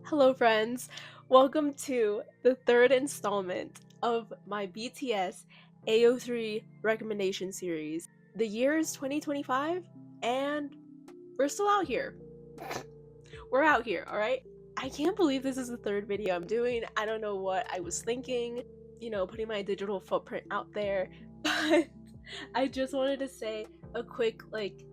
Hello, friends. Welcome to the third installment of my BTS AO3 recommendation series. The year is 2025, and we're still out here. We're out here, alright? I can't believe this is the third video I'm doing. I don't know what I was thinking, putting my digital footprint out there, but I just wanted to say a quick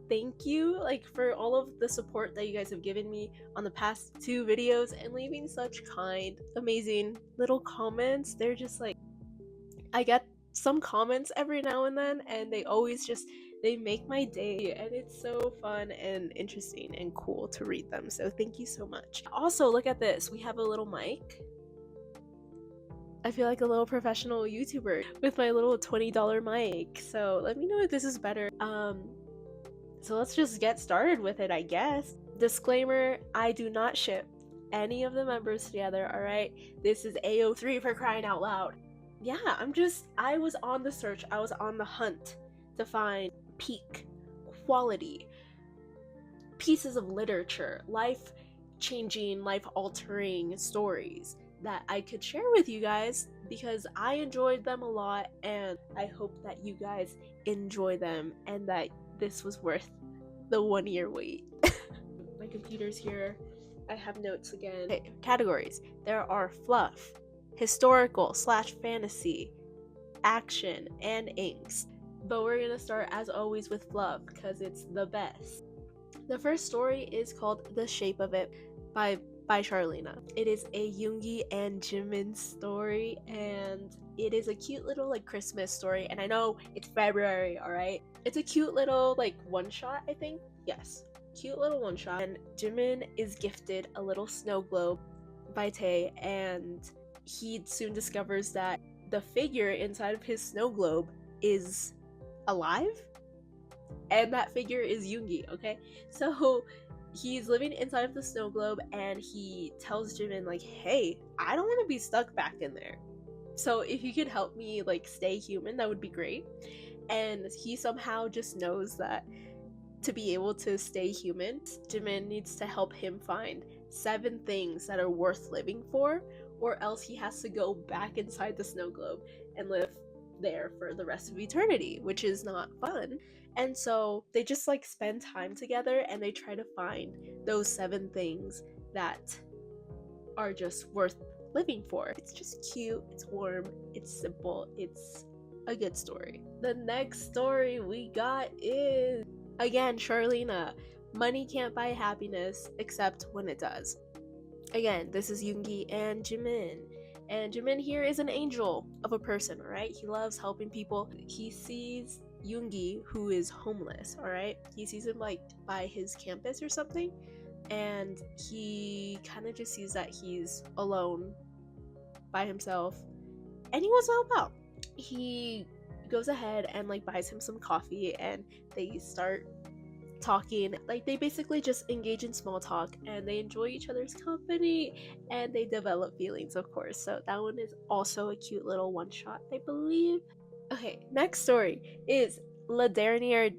thank you for all of the support that you guys have given me on the past two videos and leaving such kind, amazing little comments. They're just I get some comments every now and then, and they make my day, and it's so fun and interesting and cool to read them. So thank you so much. Also, look at this. We have a little mic. I feel like a little professional YouTuber with my little $20 mic. So let me know if this is better. So let's just get started with it, I guess. Disclaimer, I do not ship any of the members together, alright? This is AO3 for crying out loud. Yeah, I was on the search, I was on the hunt to find peak quality pieces of literature, life-changing, life-altering stories that I could share with you guys because I enjoyed them a lot, and I hope that you guys enjoy them and that this was worth the 1 year wait. My computer's here. I have notes again. Okay, categories. There are fluff, historical / fantasy, action, and inks. But we're gonna start as always with fluff because it's the best. The first story is called The Shape of It by Sharleena. It is a Yoongi and Jimin story, and it is a cute little Christmas story. And I know it's February, alright? It's a cute little one-shot, I think. Yes, cute little one-shot. And Jimin is gifted a little snow globe by Tae, and he soon discovers that the figure inside of his snow globe is alive, and that figure is Yoongi, okay? So he's living inside of the snow globe, and he tells Jimin hey, I don't want to be stuck back in there, so if you could help me stay human, that would be great. And he somehow just knows that to be able to stay human, Jimin needs to help him find 7 things that are worth living for, or else he has to go back inside the snow globe and live there for the rest of eternity, which is not fun. And so they just spend time together, and they try to find those 7 things that are just worth living for. It's just cute, it's warm, it's simple, it's a good story. The next story we got is, again, Sharleena. Money can't buy happiness, except when it does. Again, this is Yoongi and Jimin. And Jimin here is an angel of a person, alright? He loves helping people. He sees Yoongi, who is homeless, alright? He sees him by his campus or something, and he kind of just sees that he's alone by himself, and he wants to help out. He goes ahead and buys him some coffee, and they start talking. They basically just engage in small talk, and they enjoy each other's company, and they develop feelings, of course. So that one is also a cute little one shot, I believe. Okay, next story is La Dernière,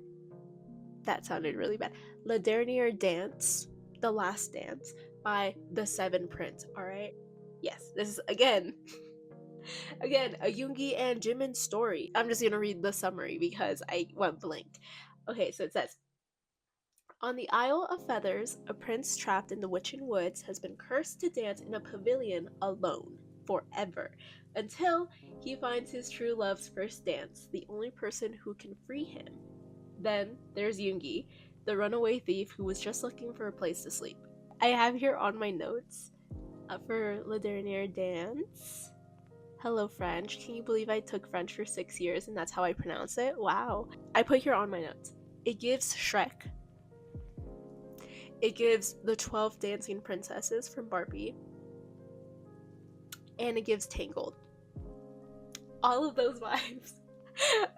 that sounded really bad, La Dernière Danse, The Last Dance by The Seven Prince, alright? Yes, this is again a Yoongi and Jimin story. I'm just gonna read the summary because I went blank. Okay, so it says, on the Isle of Feathers, a prince trapped in the Witching Woods has been cursed to dance in a pavilion alone forever, until he finds his true love's first dance, the only person who can free him. Then there's Yoongi, the runaway thief who was just looking for a place to sleep. I have here on my notes for La Dernière Danse. Hello, French. Can you believe I took French for 6 years and that's how I pronounce it? Wow. I put here on my notes, it gives Shrek. It gives the 12 Dancing Princesses from Barbie. And it gives Tangled. All of those vibes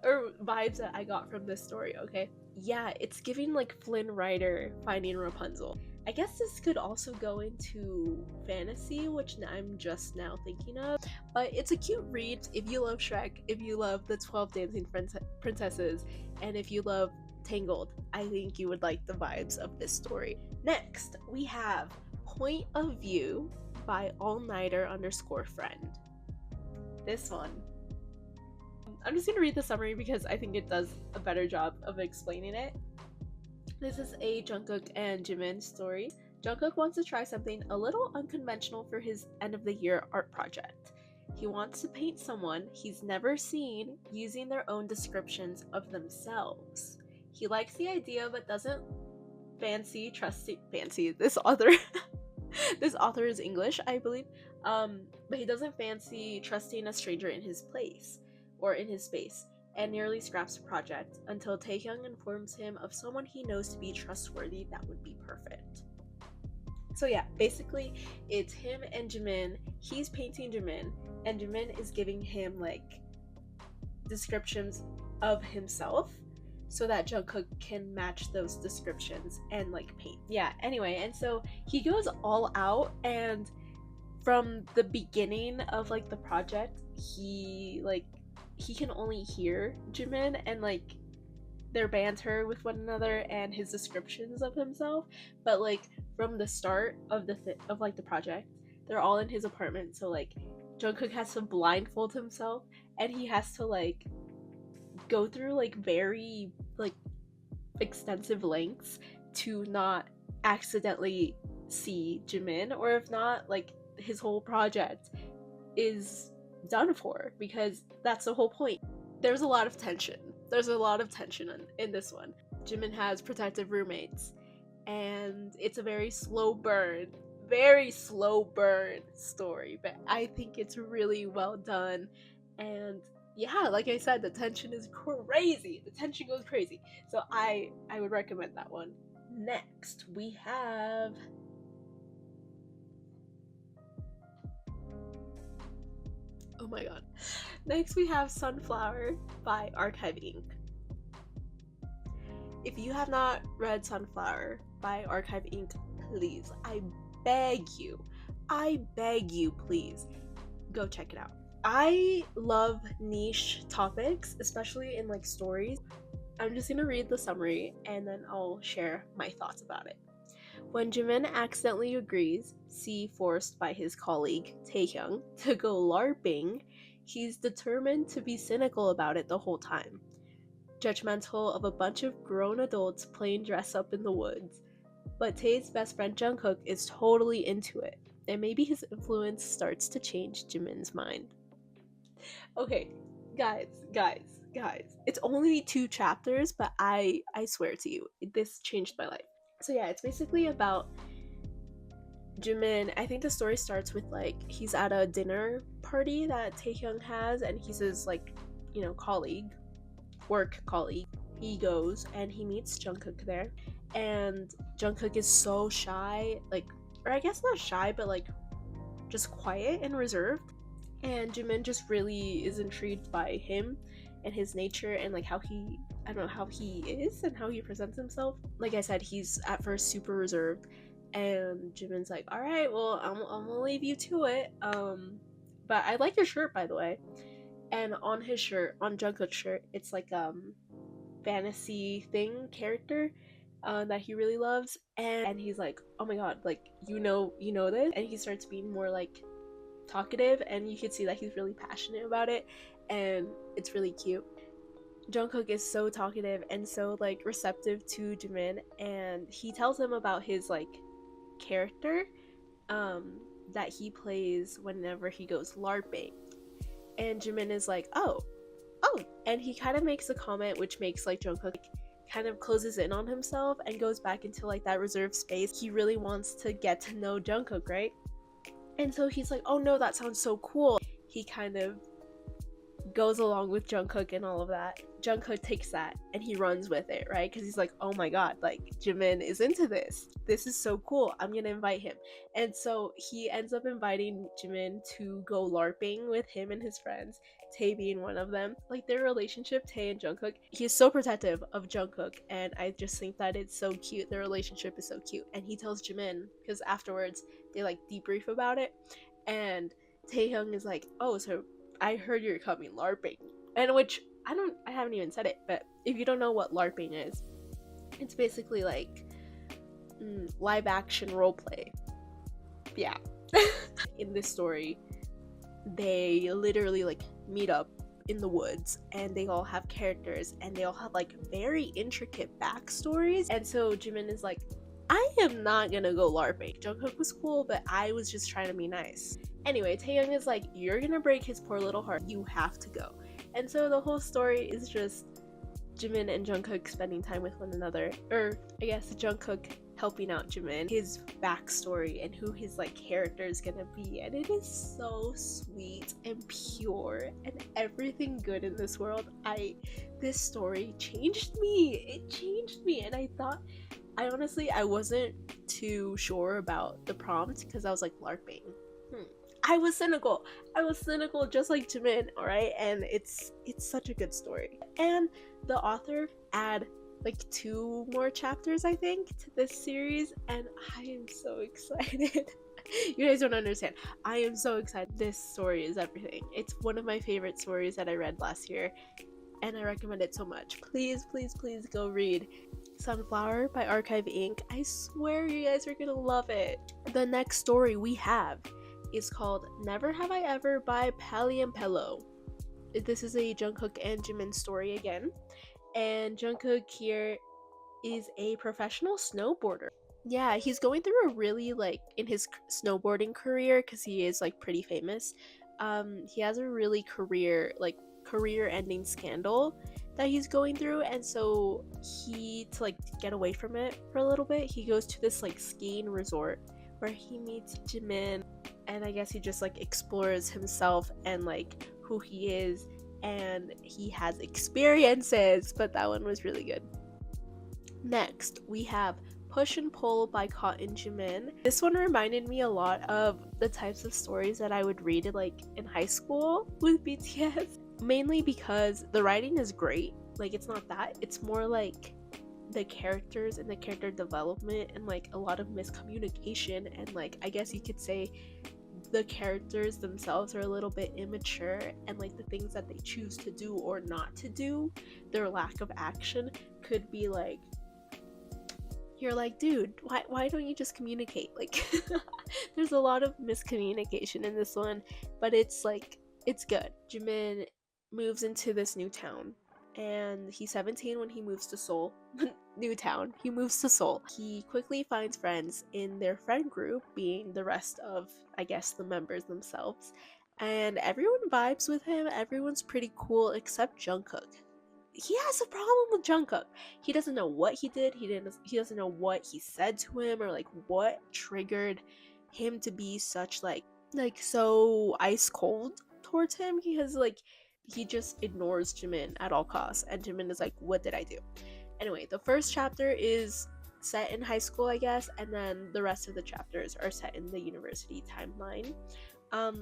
or vibes that I got from this story, okay? Yeah, it's giving Flynn Rider finding Rapunzel. I guess this could also go into fantasy, which I'm just now thinking of, but it's a cute read if you love Shrek, if you love the 12 Dancing Princesses, and if you love Tangled. I think you would like the vibes of this story. Next, we have Point of View by allnighter_friend. This one, I'm just gonna read the summary because I think it does a better job of explaining it. This is a Jungkook and Jimin story. Jungkook wants to try something a little unconventional for his end of the year art project. He wants to paint someone he's never seen using their own descriptions of themselves. He likes the idea but doesn't fancy this author. This author is English, I believe. But he doesn't fancy trusting a stranger in his place or in his space, and nearly scraps the project until Taehyung informs him of someone he knows to be trustworthy that would be perfect. So yeah, basically it's him and Jimin. He's painting Jimin, and Jimin is giving him like descriptions of himself so that Jungkook can match those descriptions and like paint. Yeah, anyway, and so he goes all out, and from the beginning of like the project, he can only hear Jimin and like their banter with one another and his descriptions of himself, but like from the start of the project, they're all in his apartment, so like Jungkook has to blindfold himself, and he has to like go through like very like extensive lengths to not accidentally see Jimin, or if not, like his whole project is done for, because that's the whole point. There's a lot of tension in this one. Jimin has protective roommates, and it's a very slow burn story, but I think it's really well done. And yeah, like I said, the tension is crazy. The tension goes crazy. So I would recommend that one. Next, we have oh my god. Next, we have Sunflower by Archiveink. If you have not read Sunflower by Archiveink, please, I beg you, please go check it out. I love niche topics, especially in like stories. I'm just gonna read the summary and then I'll share my thoughts about it. When Jimin accidentally agrees, forced by his colleague Taehyung, to go LARPing, he's determined to be cynical about it the whole time. Judgmental of a bunch of grown adults playing dress up in the woods. But Tae's best friend Jungkook is totally into it, and maybe his influence starts to change Jimin's mind. Okay, guys, it's only 2 chapters, but I swear to you, this changed my life. So yeah, it's basically about Jimin. I think the story starts with like he's at a dinner party that Taehyung has, and he's his like, work colleague. He goes and he meets Jungkook there, and Jungkook is so shy, like, or I guess not shy, but like just quiet and reserved. And Jimin just really is intrigued by him and his nature and like how he is and how he presents himself. Like I said, he's at first super reserved, and Jimin's like, all right, well, I'm gonna leave you to it. But I like your shirt, by the way. And on his shirt, on Jungkook's shirt, it's like fantasy thing character that he really loves, and he's like, oh my god, like you know this, and he starts being more like talkative, and you can see that he's really passionate about it, and it's really cute. Jungkook is so talkative and so like receptive to Jimin, and he tells him about his like character that he plays whenever he goes LARPing, and Jimin is like, oh, and he kind of makes a comment which makes like Jungkook kind of closes in on himself and goes back into like that reserved space. He really wants to get to know Jungkook, right? And so he's like, oh no, that sounds so cool. He kind of goes along with Jungkook and all of that. Jungkook takes that and he runs with it, right? Because he's like, oh my god, like Jimin is into this. This is so cool. I'm gonna invite him. And so he ends up inviting Jimin to go LARPing with him and his friends, Tae being one of them. Like their relationship, Tae and Jungkook, he is so protective of Jungkook, and I just think that it's so cute. Their relationship is so cute. And he tells Jimin, because afterwards they like debrief about it, and Taehyung is like, oh, so I heard you're coming LARPing. And which I haven't even said it, but if you don't know what LARPing is, it's basically like live action roleplay. Yeah. In this story, they literally like meet up in the woods, and they all have characters, and they all have like very intricate backstories. And so Jimin is like, I am not gonna go LARPing. Jungkook was cool, but I was just trying to be nice. Anyway, Taehyung is like, you're gonna break his poor little heart. You have to go. And so the whole story is just Jimin and Jungkook spending time with one another, or I guess Jungkook helping out Jimin, his backstory and who his like character is gonna be. And it is so sweet and pure and everything good in this world. This story changed me. It changed me. And I honestly wasn't too sure about the prompt, because I was like, LARPing. I was cynical just like Jimin, alright? And it's such a good story. And the author add like 2 more chapters, I think, to this series, and I am so excited. You guys don't understand. I am so excited. This story is everything. It's one of my favorite stories that I read last year, and I recommend it so much. Please, please, please go read Sunflower by rkiveink. I swear you guys are gonna love it. The next story we have is called Never Have I Ever by Paliampelo. This is a Jungkook and Jimin story again. And Jungkook here is a professional snowboarder. Yeah, he's going through a really, like, in his snowboarding career, because he is like pretty famous, he has a really career-ending scandal that he's going through. And so to like get away from it for a little bit, he goes to this like skiing resort where he meets Jimin, and I guess he just like explores himself and like who he is, and he has experiences. But that one was really good. Next, we have Push and Pull by Caughtinjimin. This one reminded me a lot of the types of stories that I would read like in high school with BTS, mainly because the writing is great. Like, it's not that, it's more like the characters and the character development, and like a lot of miscommunication, and like I guess you could say the characters themselves are a little bit immature, and like the things that they choose to do or not to do, their lack of action could be like, you're like, dude, why don't you just communicate? Like, there's a lot of miscommunication in this one, but it's like, it's good. Jimin moves into this new town, and he's 17 when he moves to Seoul. New town, he moves to Seoul. He quickly finds friends in their friend group, being the rest of, I guess, the members themselves, and everyone vibes with him. Everyone's pretty cool except Jungkook. He has a problem with Jungkook. He doesn't know what he did. He doesn't know what he said to him, or like what triggered him to be such like so ice cold towards him. He just ignores Jimin at all costs, and Jimin is like, what did I do? Anyway, the first chapter is set in high school, I guess, and then the rest of the chapters are set in the university timeline.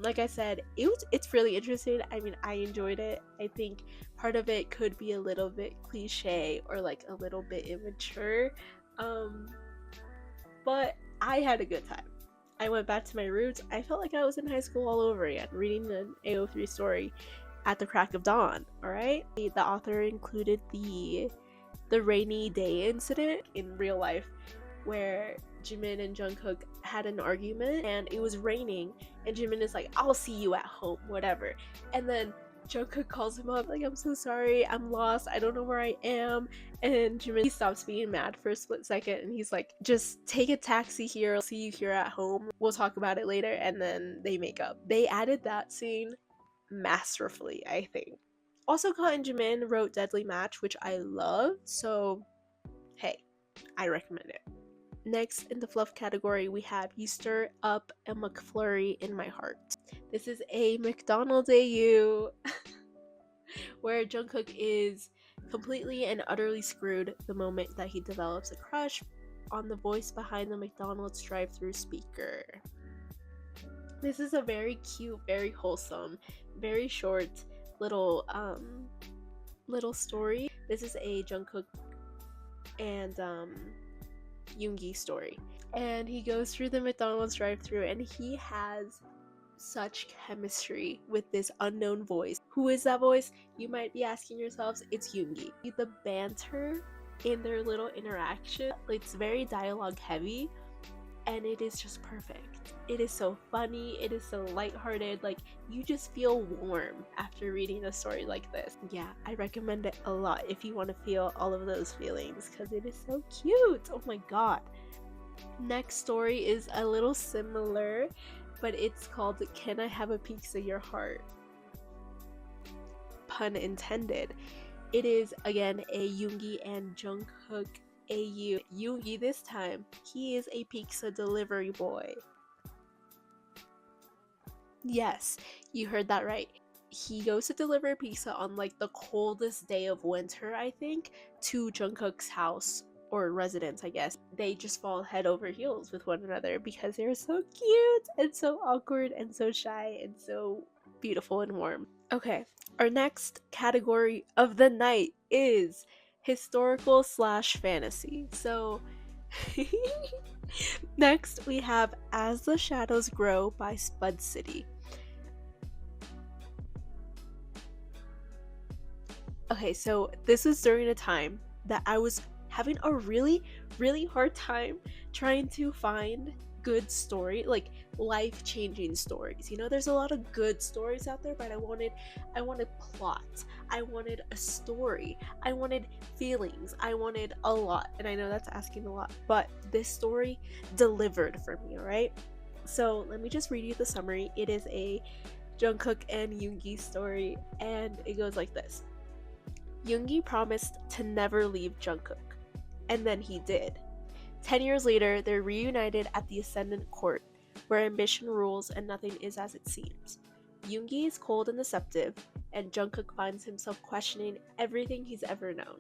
Like I said, it's really interesting. I mean, I enjoyed it. I think part of it could be a little bit cliche or like a little bit immature, but I had a good time. I went back to my roots. I felt like I was in high school all over again, reading an AO3 story at the crack of dawn. All right, the author included the rainy day incident in real life, where Jimin and Jungkook had an argument and it was raining, and Jimin is like, I'll see you at home, whatever. And then Jungkook calls him up like, I'm so sorry, I'm lost, I don't know where I am. And Jimin, he stops being mad for a split second, and he's like, just take a taxi here, I'll see you here at home, we'll talk about it later. And then they make up. They added that scene masterfully, I think. Also, Caughtinjimin wrote Deadly Match, which I love, so hey, I recommend it. Next, in the fluff category, we have You Stir Up a McFlurry in My Heart. This is a McDonald's AU where Jungkook is completely and utterly screwed the moment that he develops a crush on the voice behind the McDonald's drive-thru speaker. This is a very cute, very wholesome, very short little story. This is a Jungkook and Yoongi story, and he goes through the McDonald's drive-thru, and he has such chemistry with this unknown voice. Who is that voice? You might be asking yourselves. It's Yoongi. The banter in their little interaction, it's very dialogue heavy, and it is just perfect. It is so funny, it is so lighthearted, like you just feel warm after reading a story like this. Yeah, I recommend it a lot if you want to feel all of those feelings because it is so cute. Oh my god. Next story is a little similar, but it's called Can I Have a Piece of Your Heart? Pun intended. It is again a Yoongi and Jungkook AU. Yoongi this time, he is a pizza delivery boy. Yes, you heard that right. He goes to deliver pizza on like the coldest day of winter, I think, to Jungkook's house or residence, I guess. They just fall head over heels with one another because they're so cute and so awkward and so shy and so beautiful and warm. Okay, our next category of the night is historical / fantasy. So next we have As the Shadows Grow by Spudcity. Okay, so this was during a time that I was having a really hard time trying to find good story, like life-changing stories. You know, there's a lot of good stories out there, but I wanted plot, I wanted a story, I wanted feelings, I wanted a lot. And I know that's asking a lot, but this story delivered for me. All right, so let me just read you the summary. It is a Jungkook and Yoongi story, and it goes like this. Yoongi promised to never leave Jungkook, and then he did. 10 years later, they're reunited at the Ascendant Court, where ambition rules and nothing is as it seems. Yoongi is cold and deceptive, and Jungkook finds himself questioning everything he's ever known.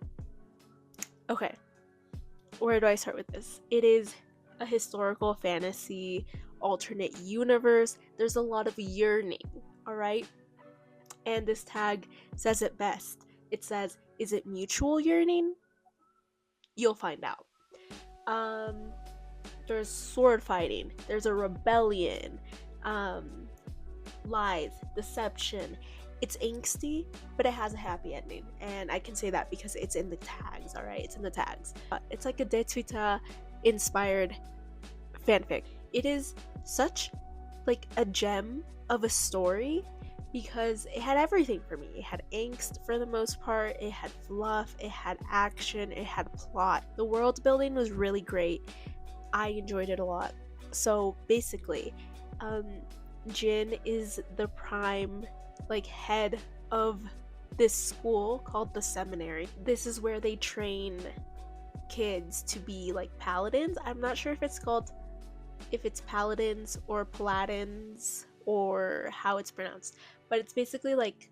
Okay, where do I start with this? It is a historical fantasy, alternate universe. There's a lot of yearning, alright? And this tag says it best. It says, is it mutual yearning? You'll find out. There's sword fighting, there's a rebellion, lies, deception. It's angsty, but it has a happy ending, and I can say that because it's in the tags. All right, it's in the tags. It's like a De Twitter inspired fanfic. It is such like a gem of a story because it had everything for me. It had angst for the most part, it had fluff, it had action, it had plot. The world building was really great. I enjoyed it a lot. So basically, Jin is the prime like head of this school called the seminary. This is where they train kids to be like paladins. I'm not sure if it's paladins or paladins or how it's pronounced, but it's basically like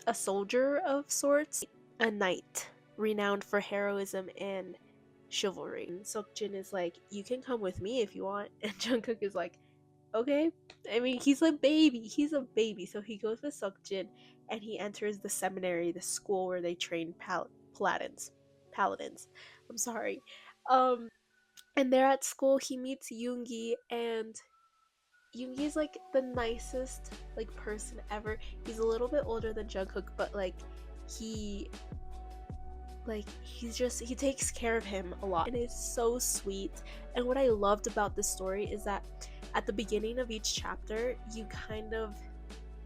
a soldier of sorts, a knight renowned for heroism and chivalry. And Seokjin is like, you can come with me if you want, and Jungkook is like, okay. I mean, he's a baby, so he goes with Seokjin and he enters the seminary, the school where they train paladins. I'm sorry. And there at school he meets Yoongi, and Yoongi is like the nicest like person ever. He's a little bit older than Jungkook, but he takes care of him a lot, and it's so sweet. And what I loved about this story is that at the beginning of each chapter,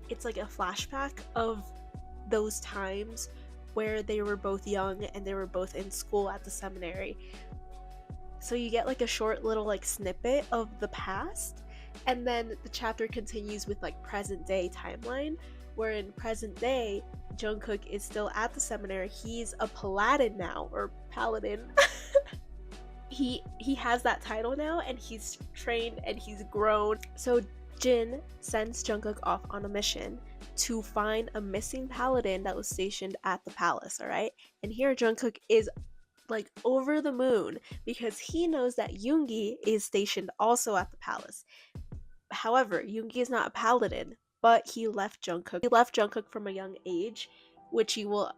it's like a flashback of those times where they were both young and they were both in school at the seminary. So you get like a short little like snippet of the past, and then the chapter continues with like present day timeline, where in present day Jungkook is still at the seminary. He's a paladin now, or paladin. he has that title now, and he's trained and he's grown. So Jin sends Jungkook off on a mission to find a missing paladin that was stationed at the palace. All right, and here Jungkook is like over the moon because he knows that Yoongi is stationed also at the palace. However, Yoongi is not a paladin, but he left Jungkook from a young age, which you will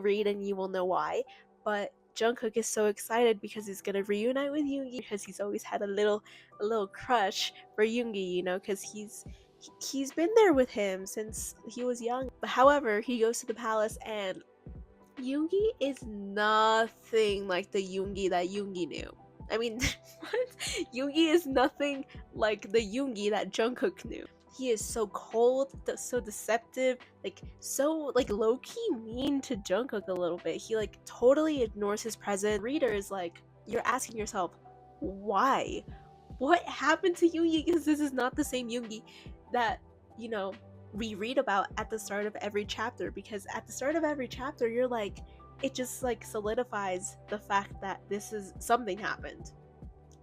read and you will know why. But Jungkook is so excited because he's gonna reunite with Yoongi, because he's always had a little crush for Yoongi, because he's been there with him since he was young. However, he goes to the palace, and Yoongi is nothing like the Yoongi that Yoongi knew. I mean, what? Yoongi is nothing like the Yoongi that Jungkook knew. He is so cold, so deceptive, like so like low-key mean to Jungkook a little bit. He like totally ignores his presence. Readers, like, you're asking yourself, why? What happened to Yoongi? Because this is not the same Yoongi that, you know, we read about at the start of every chapter. Because at the start of every chapter, you're like, it just like solidifies the fact that this is something happened,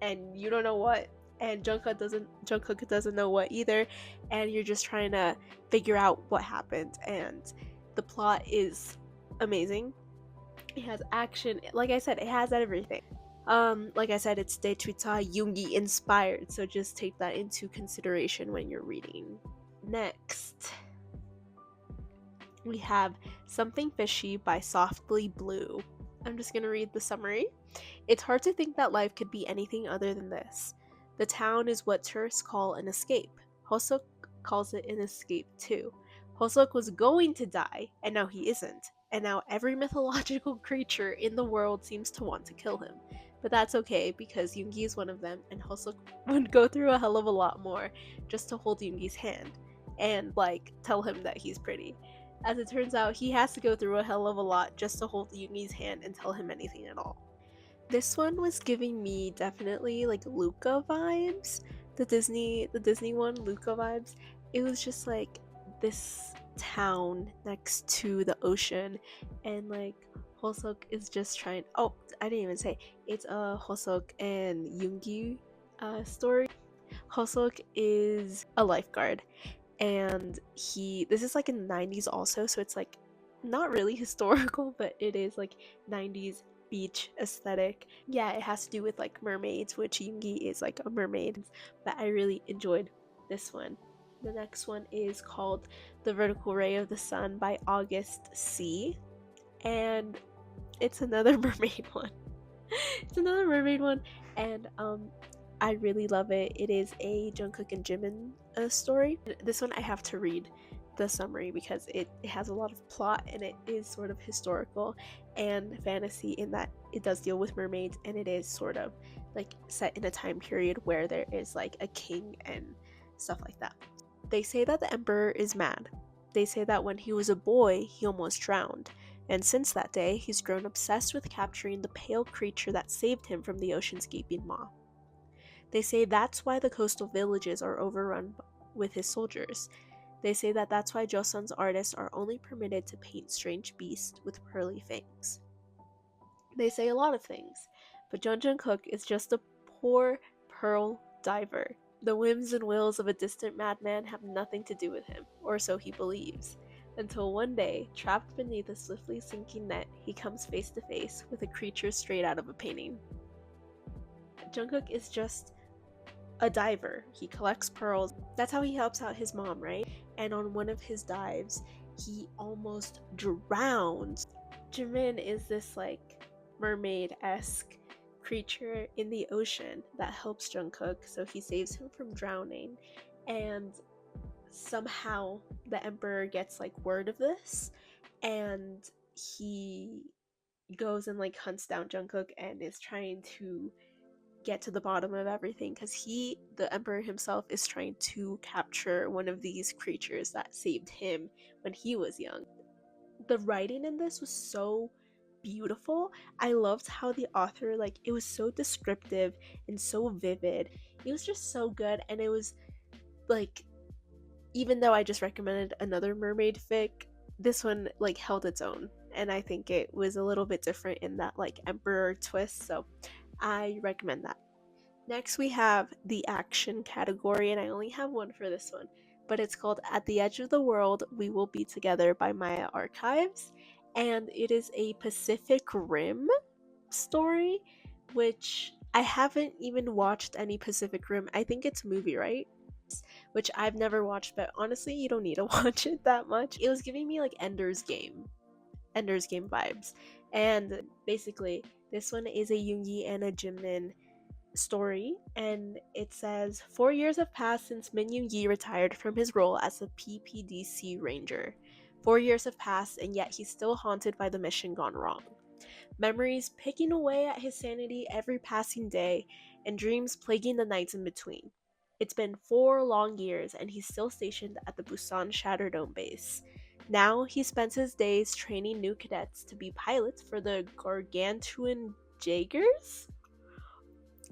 and you don't know what, and Jungkook doesn't know what either, and you're just trying to figure out what happened. And the plot is amazing. It has action, like I said, it has everything. Like I said, it's Daetuita Yoongi inspired, so just take that into consideration when you're reading. Next, we have Something Fishy by softlyblue. I'm just gonna read the summary. It's hard to think that life could be anything other than this. The town is what tourists call an escape. Hosok calls it an escape too. Hosok was going to die, and now he isn't. And now every mythological creature in the world seems to want to kill him. But that's okay, because Yoongi is one of them, and Hosok would go through a hell of a lot more just to hold Yoongi's hand and, like, tell him that he's pretty. As it turns out, he has to go through a hell of a lot just to hold Yoongi's hand and tell him anything at all. This one was giving me definitely like Luca vibes. The Disney one, Luca vibes. It was just like this town next to the ocean, and like Hosok is just trying. Oh, I didn't even say it's a Hosok and Yoongi story. Hosok is a lifeguard, and this is like in the 90s also, so it's like not really historical, but it is like 90s beach aesthetic. Yeah, it has to do with like mermaids, which Yoongi is like a mermaid, but I really enjoyed this one. The next one is called The Vertical Ray of the Sun by Augustsea, and it's another mermaid one. It's another mermaid one, and I really love it. It is a Jungkook and Jimin story. This one I have to read the summary because it has a lot of plot, and it is sort of historical and fantasy in that it does deal with mermaids, and it is sort of like set in a time period where there is like a king and stuff like that. They say that the emperor is mad. They say that when he was a boy, he almost drowned, and since that day, he's grown obsessed with capturing the pale creature that saved him from the ocean's gaping maw. They say that's why the coastal villages are overrun with his soldiers. They say that that's why Joseon's artists are only permitted to paint strange beasts with pearly fangs. They say a lot of things, but Jungkook is just a poor pearl diver. The whims and wills of a distant madman have nothing to do with him, or so he believes, until one day, trapped beneath a swiftly sinking net, he comes face to face with a creature straight out of a painting. Jungkook is just a diver. He collects pearls. That's how he helps out his mom, right? And on one of his dives, he almost drowns. Jimin is this like mermaid-esque creature in the ocean that helps Jungkook, so he saves him from drowning. And somehow the emperor gets like word of this, and he goes and like hunts down Jungkook and is trying to get to the bottom of everything, because the emperor himself, is trying to capture one of these creatures that saved him when he was young. The writing in this was so beautiful. I loved how the author, like, it was so descriptive and so vivid. It was just so good, and it was like, even though I just recommended another mermaid fic, this one like held its own, and I think it was a little bit different in that like emperor twist, so I recommend that. Next, we have the action category, and I only have one for this one, but it's called At the Edge of the World, We Will Be Together by Maya Archives, and it is a Pacific Rim story, which I haven't even watched any Pacific Rim. I think it's a movie, right? Which I've never watched, but honestly, you don't need to watch it that much. It was giving me like Ender's Game vibes, and basically, this one is a Yoongi and a Jimin story, and it says 4 years have passed since Min Yoongi retired from his role as a PPDC ranger. 4 years have passed, and yet he's still haunted by the mission gone wrong. memories picking away at his sanity every passing day, and dreams plaguing the nights in between. It's been 4 long years, and he's still stationed at the Busan Shatterdome base. Now he spends his days training new cadets to be pilots for the gargantuan Jaegers.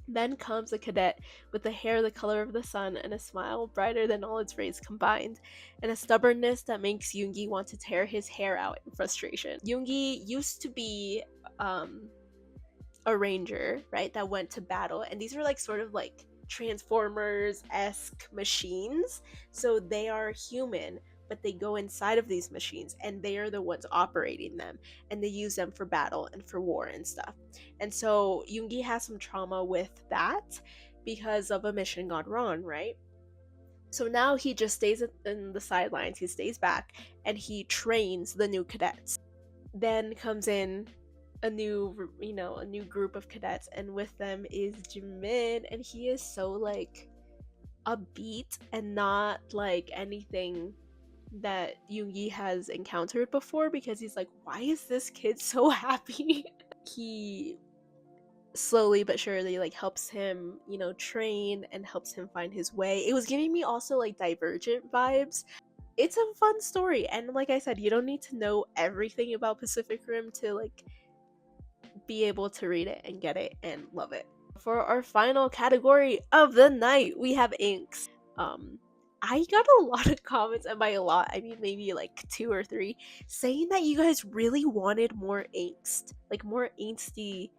Then comes a cadet with a hair the color of the sun and a smile brighter than all its rays combined, and a stubbornness that makes Yoongi want to tear his hair out in frustration. Yoongi used to be a ranger, right, that went to battle, and these are like sort of like Transformers-esque machines. So they are human, but they go inside of these machines and they are the ones operating them, and they use them for battle and for war and stuff. And so Yoongi has some trauma with that because of a mission gone wrong, right? So now he just stays in the sidelines, he stays back, and he trains the new cadets. Then comes in a new group of cadets, and with them is Jimin, and he is so like upbeat and not like anything that Yoongi has encountered before, because he's like, why is this kid so happy? He slowly but surely like helps him, train and helps him find his way. It was giving me also like Divergent vibes. It's a fun story, and like I said, you don't need to know everything about Pacific Rim to like be able to read it and get it and love it. For our final category of the night, we have inks. I got a lot of comments, and by a lot I mean maybe like 2 or 3, saying that you guys really wanted more angst, like more angsty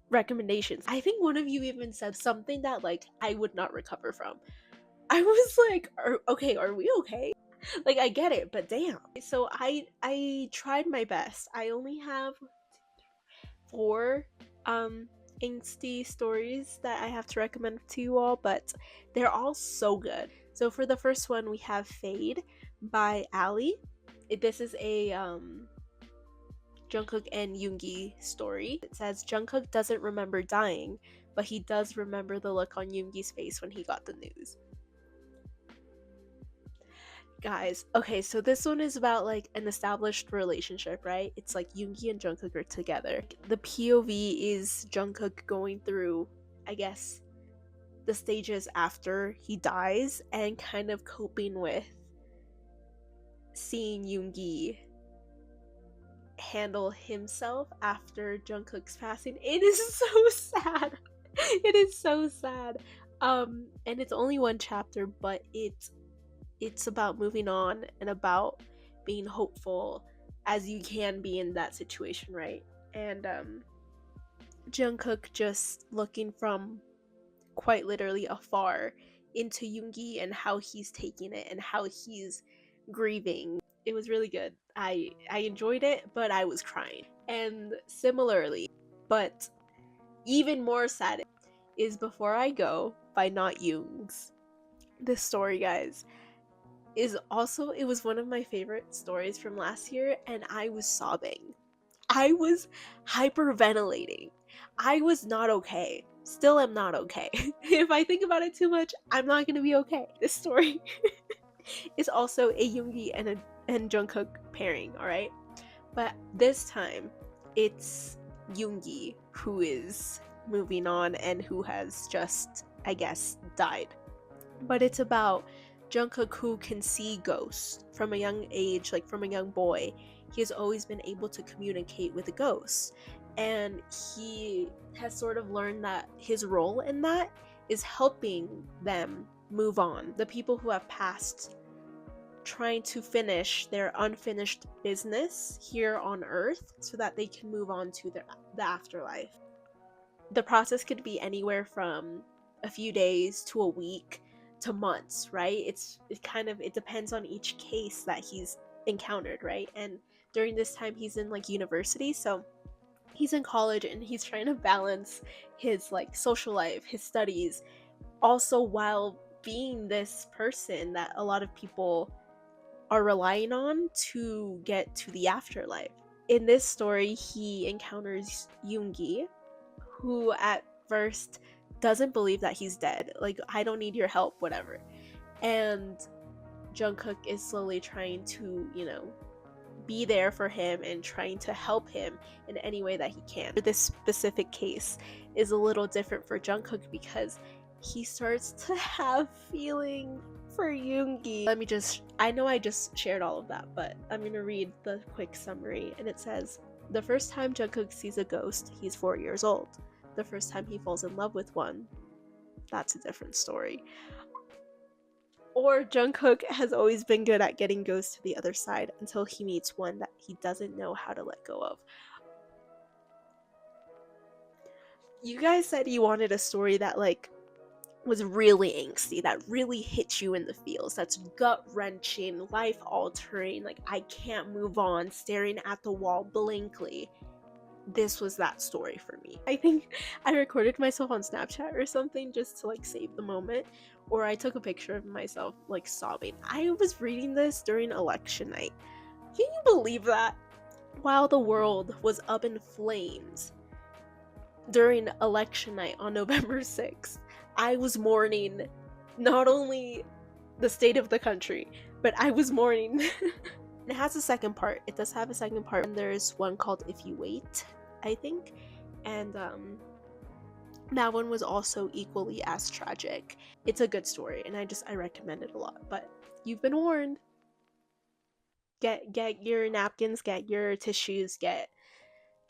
recommendations. I think one of you even said something that like I would not recover from. I was like, are we okay? Like, I get it, but damn. So I tried my best. I only have 4 angsty stories that I have to recommend to you all, but they're all so good. So for the first one, we have Fade by Ali. This is a Jungkook and Yoongi story. It says Jungkook doesn't remember dying, but he does remember the look on Yoongi's face when he got the news. Guys, okay, so this one is about like an established relationship, right? It's like Yoongi and Jungkook are together. The POV is Jungkook going through, I guess, the stages after he dies and kind of coping with seeing Yoongi handle himself after Jungkook's passing. It is so sad. It is so sad. And it's only 1 chapter, but it's about moving on and about being hopeful as you can be in that situation, right? And Jungkook just looking from quite literally afar into Yoongi and how he's taking it and how he's grieving. It was really good. I enjoyed it, but I was crying. And similarly, but even more sad, is Before I Go by Not Yoongs. This story, guys, is also, it was one of my favorite stories from last year, and I was sobbing. I was hyperventilating. I was not okay. Still am not okay. If I think about it too much, I'm not gonna be okay. This story is also a Yoongi and Jungkook pairing, alright? But this time, it's Yoongi who is moving on and who has just, I guess, died. But it's about Jungkook, who can see ghosts from a young age, like from a young boy. He has always been able to communicate with the ghosts, and he has sort of learned that his role in that is helping them move on, the people who have passed, trying to finish their unfinished business here on Earth so that they can move on to the afterlife. The process could be anywhere from a few days to a week to months, right? It depends on each case that he's encountered, right? And during this time he's in like university, so he's in college and he's trying to balance his like social life, his studies, also while being this person that a lot of people are relying on to get to the afterlife. In this story, he encounters Yoongi, who at first doesn't believe that he's dead. Like, I don't need your help, whatever. And Jungkook is slowly trying to, be there for him and trying to help him in any way that he can. This specific case is a little different for Jungkook because he starts to have feelings for Yoongi. I know I just shared all of that, but I'm gonna read the quick summary, and it says, the first time Jungkook sees a ghost, he's 4 years old. The first time he falls in love with one, that's a different story. Or Jungkook has always been good at getting ghosts to the other side until he meets one that he doesn't know how to let go of. You guys said you wanted a story that like was really angsty, that really hit you in the feels, that's gut-wrenching, life-altering, like I can't move on, staring at the wall blankly. This was that story for me. I think I recorded myself on Snapchat or something just to like save the moment, or I took a picture of myself like sobbing. I was reading this during election night. Can you believe that? While the world was up in flames during election night on November 6th, I was mourning not only the state of the country, but I was mourning. It has a second part. It does have a second part, and there's one called If You Wait, I think, and that one was also equally as tragic. It's a good story, and I recommend it a lot. But you've been warned. Get your napkins, get your tissues, get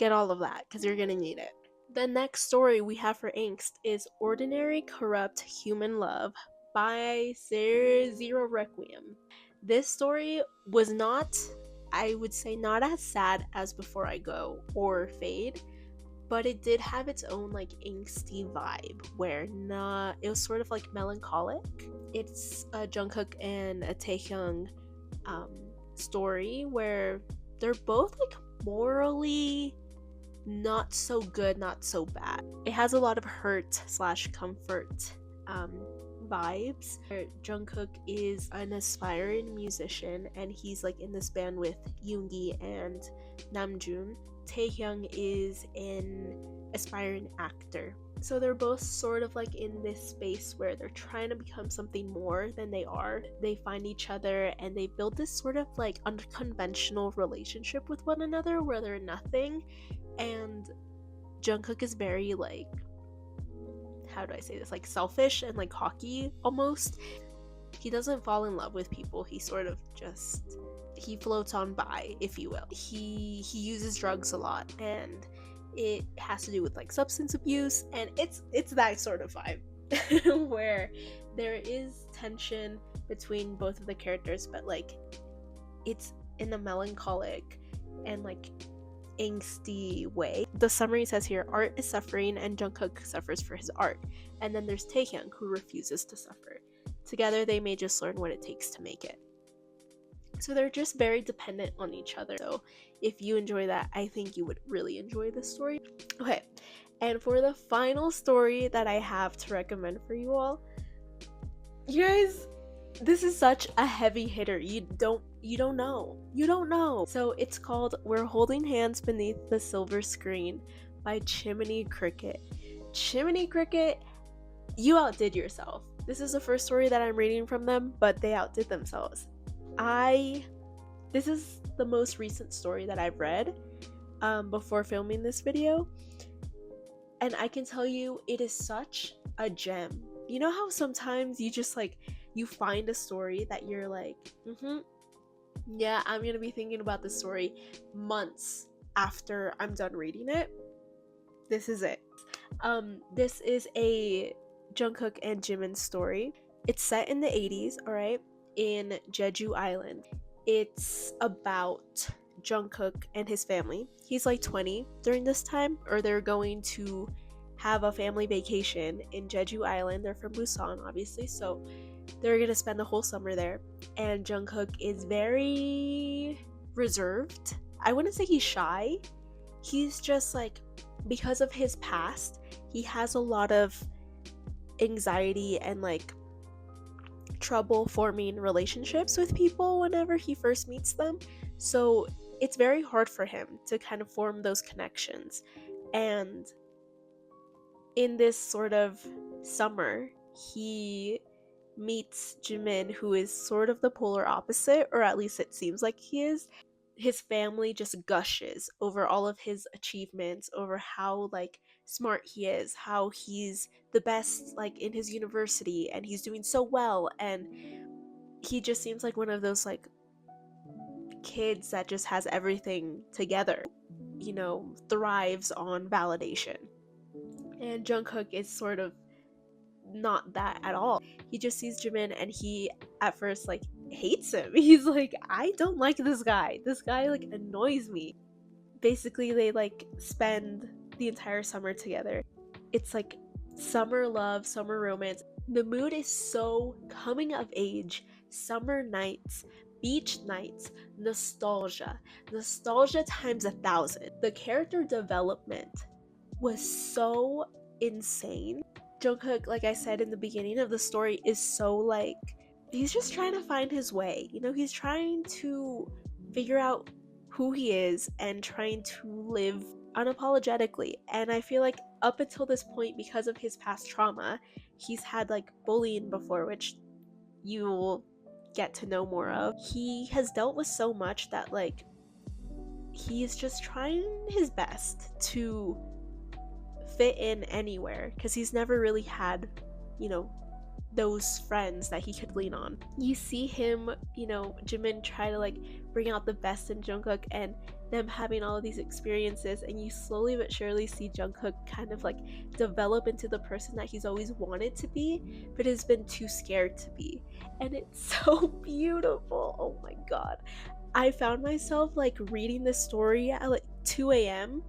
all of that, because you're gonna need it. The next story we have for angst is Ordinary Corrupt Human Love by Zero Requiem. This story was not, I would say, not as sad as Before I Go or Fade, but it did have its own like angsty vibe where it was sort of like melancholic. It's a Jungkook and a Taehyung story where they're both like morally not so good, not so bad. It has a lot of hurt/comfort vibes. Jungkook is an aspiring musician and he's like in this band with Yoongi and Namjoon. Taehyung is an aspiring actor. So they're both sort of like in this space where they're trying to become something more than they are. They find each other and they build this sort of like unconventional relationship with one another where they're nothing. And Jungkook is very like, how do I say this, like selfish and like cocky almost. He doesn't fall in love with people. He sort of just, he floats on by, if you will. He uses drugs a lot, and it has to do with like substance abuse, and it's that sort of vibe where there is tension between both of the characters, but like it's in a melancholic and like angsty way. The summary says here, art is suffering and Jungkook suffers for his art, and then there's Taehyung who refuses to suffer. Together they may just learn what it takes to make it. So they're just very dependent on each other. So if you enjoy that, I think you would really enjoy this story. Okay, and for the final story that I have to recommend for you all, you guys, this is such a heavy hitter. You don't know. So it's called We're Holding Hands Beneath the Silver Screen by Chimney Cricket. Chimney Cricket, you outdid yourself. This is the first story that I'm reading from them, but they outdid themselves. This is the most recent story that I've read before filming this video, and I can tell you it is such a gem. You know how sometimes you just like, you find a story that you're like, yeah, I'm gonna be thinking about this story months after I'm done reading it? This is it. This is a Jungkook and Jimin story. It's set in the 80s, alright, in Jeju Island. It's about Jungkook and his family. He's like 20 during this time, or they're going to have a family vacation in Jeju Island. They're from Busan, obviously, so they're gonna spend the whole summer there. And Jungkook is very reserved. I wouldn't say he's shy. He's just like, because of his past, he has a lot of anxiety and like trouble forming relationships with people whenever he first meets them. So it's very hard for him to kind of form those connections. And in this sort of summer, he meets Jimin, who is sort of the polar opposite, or at least it seems like he is, his family just gushes over all of his achievements, over how like smart he is, how he's the best like in his university and he's doing so well, and he just seems like one of those like kids that just has everything together, you know, thrives on validation. And Jungkook is sort of not that at all. He just sees Jimin and he at first like hates him. He's like, I don't like this guy. This guy like annoys me. Basically, they like spend the entire summer together. It's like summer love, summer romance. The mood is so coming of age, summer nights, beach nights, nostalgia times 1,000. The character development was so insane. Jungkook, like I said in the beginning of the story, is so like, he's just trying to find his way. You know, he's trying to figure out who he is and trying to live unapologetically. And I feel like up until this point, because of his past trauma, he's had like bullying before, which you will get to know more of. He has dealt with so much that like he's just trying his best to fit in anywhere, because he's never really had, you know, those friends that he could lean on. You see him, you know, Jimin try to like bring out the best in Jungkook and them having all of these experiences, and you slowly but surely see Jungkook kind of like develop into the person that he's always wanted to be but has been too scared to be. And it's so beautiful. Oh my god. I found myself like reading this story at like 2 a.m.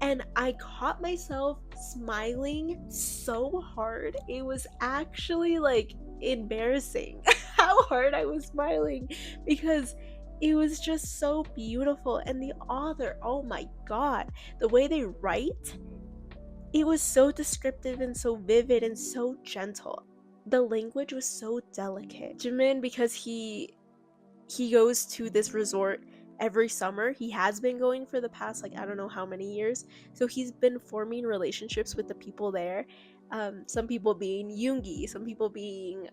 and I caught myself smiling so hard. It was actually like embarrassing how hard I was smiling, because it was just so beautiful. And the author, oh my god, the way they write, it was so descriptive and so vivid and so gentle. The language was so delicate. Jimin, because he goes to this resort every summer. He has been going for the past like I don't know how many years, so he's been forming relationships with the people there, some people being Yoongi, some people being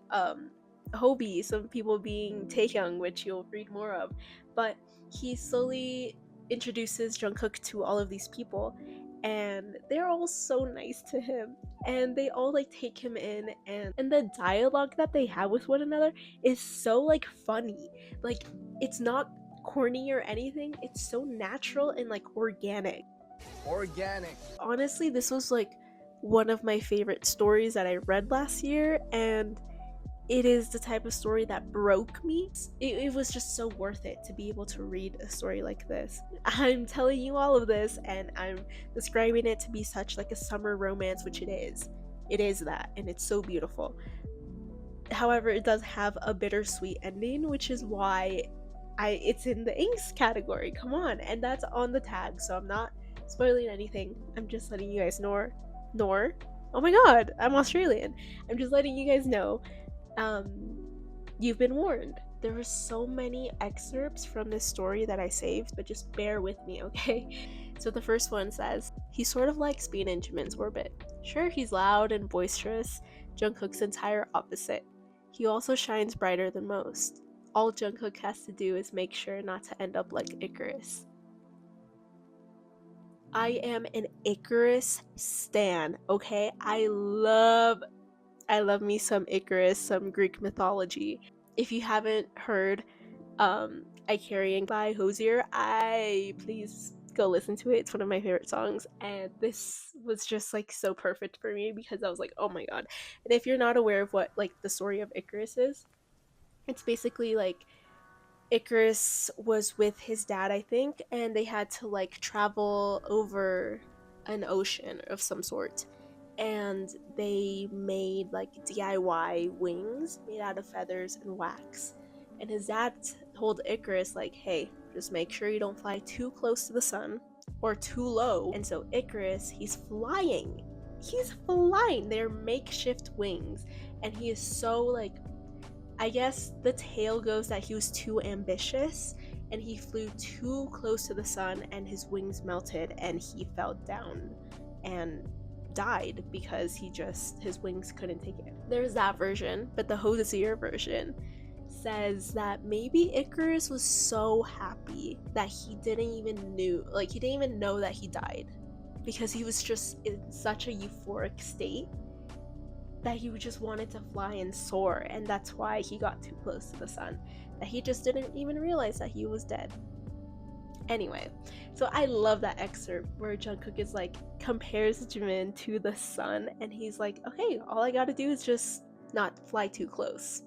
Hobi, some people being Taehyung, which you'll read more of. But he slowly introduces Jungkook to all of these people, and they're all so nice to him, and they all like take him in, and the dialogue that they have with one another is so like funny. Like, it's not corny or anything, it's so natural and like organic. Honestly, this was like one of my favorite stories that I read last year, and it is the type of story that broke me. It was just so worth it to be able to read a story like this. I'm telling you all of this and I'm describing it to be such like a summer romance, which it is. It is that, and it's so beautiful. However, it does have a bittersweet ending, which is why it's in the angst category. Come on, and that's on the tag, so I'm not spoiling anything. I'm just letting you guys know. Oh my god, I'm Australian. I'm just letting you guys know. You've been warned. There were so many excerpts from this story that I saved, but just bear with me, okay? So the first one says, he sort of likes being in Jimin's orbit. Sure, he's loud and boisterous, Jungkook's entire opposite. He also shines brighter than most. All Jungkook has to do is make sure not to end up like Icarus. I am an Icarus stan, okay? I love me some Icarus, some Greek mythology. If you haven't heard rkiveink by Hozier, please go listen to it. It's one of my favorite songs, and this was just like so perfect for me because I was like, oh my god. And if you're not aware of what like the story of Icarus is, it's basically like Icarus was with his dad, I think, and they had to like travel over an ocean of some sort, and they made like DIY wings made out of feathers and wax. And his dad told Icarus like, hey, just make sure you don't fly too close to the sun or too low. And so Icarus, he's flying, they're makeshift wings, and he is so like, I guess the tale goes that he was too ambitious and he flew too close to the sun and his wings melted and he fell down and died because his wings couldn't take it. There's that version, but the Hozier version, says that maybe Icarus was so happy that he didn't even know that he died, because he was just in such a euphoric state that he just wanted to fly and soar, and that's why he got too close to the sun, that he just didn't even realize that he was dead. Anyway, so I love that excerpt where Jungkook is like, compares Jimin to the sun, and he's like, okay, all I gotta do is just not fly too close.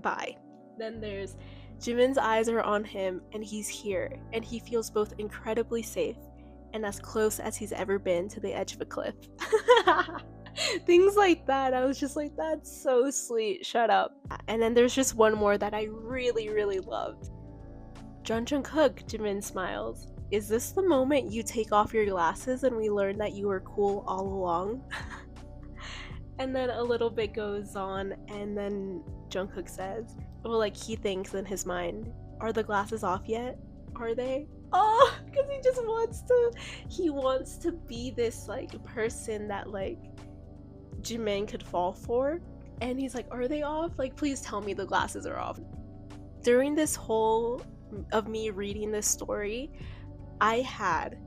Bye. Then there's Jimin's eyes are on him, and he's here, and he feels both incredibly safe and as close as he's ever been to the edge of a cliff. Things like that. I was just like, that's so sweet. Shut up. And then there's just one more that I really, really loved. Jungkook, Jimin smiles. Is this the moment you take off your glasses and we learn that you were cool all along? And then a little bit goes on, and then Jungkook says, well, like, he thinks in his mind, are the glasses off yet? Are they? Oh, because he wants to be this like person that like Jimin could fall for, and he's like, are they off? Like, please tell me the glasses are off. During this whole of me reading this story, I had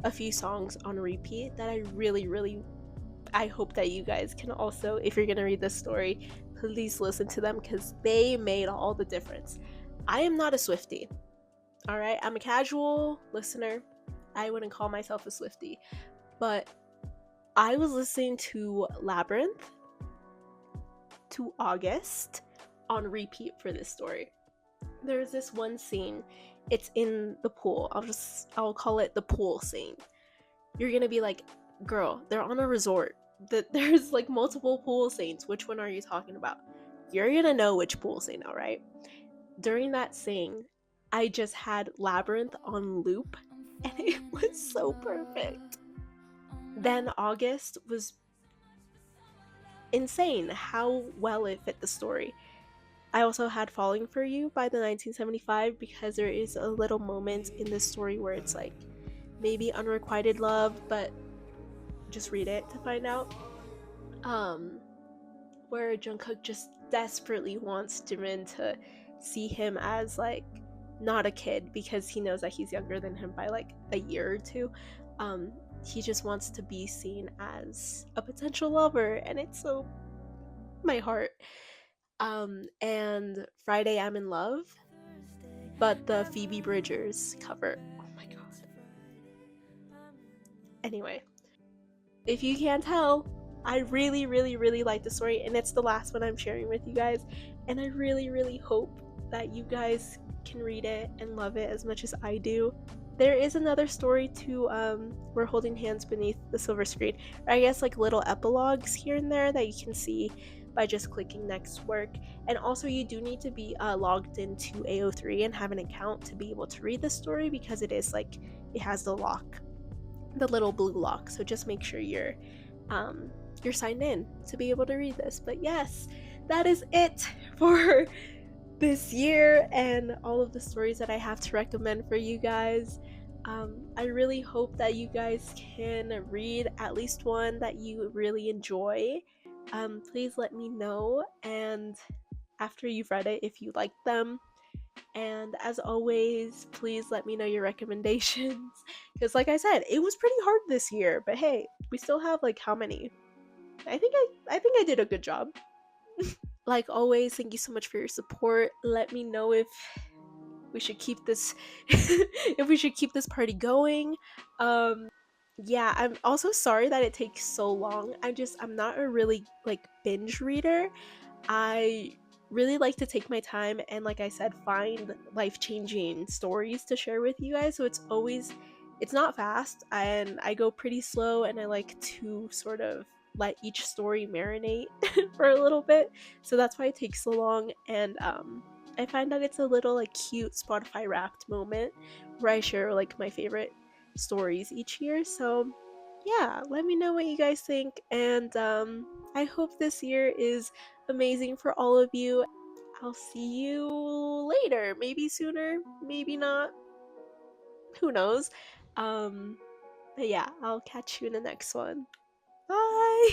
a few songs on repeat that I really I hope that you guys can also, if you're gonna read this story, please listen to them, because they made all the difference. I am not a Swiftie, all right? I'm a casual listener. I wouldn't call myself a Swiftie, but I was listening to Labyrinth, to August on repeat for this story. There's this one scene, it's in the pool. I'll call it the pool scene. You're gonna be like, girl, they're on a resort. There's like multiple pool scenes. Which one are you talking about? You're gonna know which pool scene, all right? During that scene, I just had Labyrinth on loop, and it was so perfect. Then August was insane how well it fit the story. I also had Falling for You by the 1975, because there is a little moment in this story where it's like maybe unrequited love, but just read it to find out. Where Jungkook just desperately wants Jimin to see him as like not a kid, because he knows that he's younger than him by like a year or two. He just wants to be seen as a potential lover, and it's so my heart. And Friday I'm in Love, but the Phoebe Bridgers cover. Oh my god. Anyway, if you can't tell, I really like the story, and it's the last one I'm sharing with you guys, and I really hope that you guys can read it and love it as much as I do. There is another story too, We're Holding Hands Beneath the Silver Screen, or I guess like little epilogues here and there that you can see by just clicking next work. And also you do need to be logged into AO3 and have an account to be able to read the story, because it is like, it has the lock, the little blue lock, so just make sure you're signed in to be able to read this. But yes, that is it for this year and all of the stories that I have to recommend for you guys. I really hope that you guys can read at least one that you really enjoy. Please let me know, and after you've read it, if you like them. And as always, please let me know your recommendations, because like I said, it was pretty hard this year, but hey, we still have like how many? I think I did a good job. Like always, thank you so much for your support. Let me know if we should keep this if we should keep this party going. Yeah, I'm also sorry that it takes so long. I'm not a really like binge reader. I really like to take my time and, like I said, find life-changing stories to share with you guys. So it's not fast, and I go pretty slow, and I like to sort of let each story marinate for a little bit. So that's why it takes so long. And I find that it's a little like cute Spotify Wrapped moment where I share like my favorite stories each year. So yeah, let me know what you guys think, and I hope this year is amazing for all of you. I'll see you later, maybe sooner, maybe not, who knows. But yeah, I'll catch you in the next one. Bye.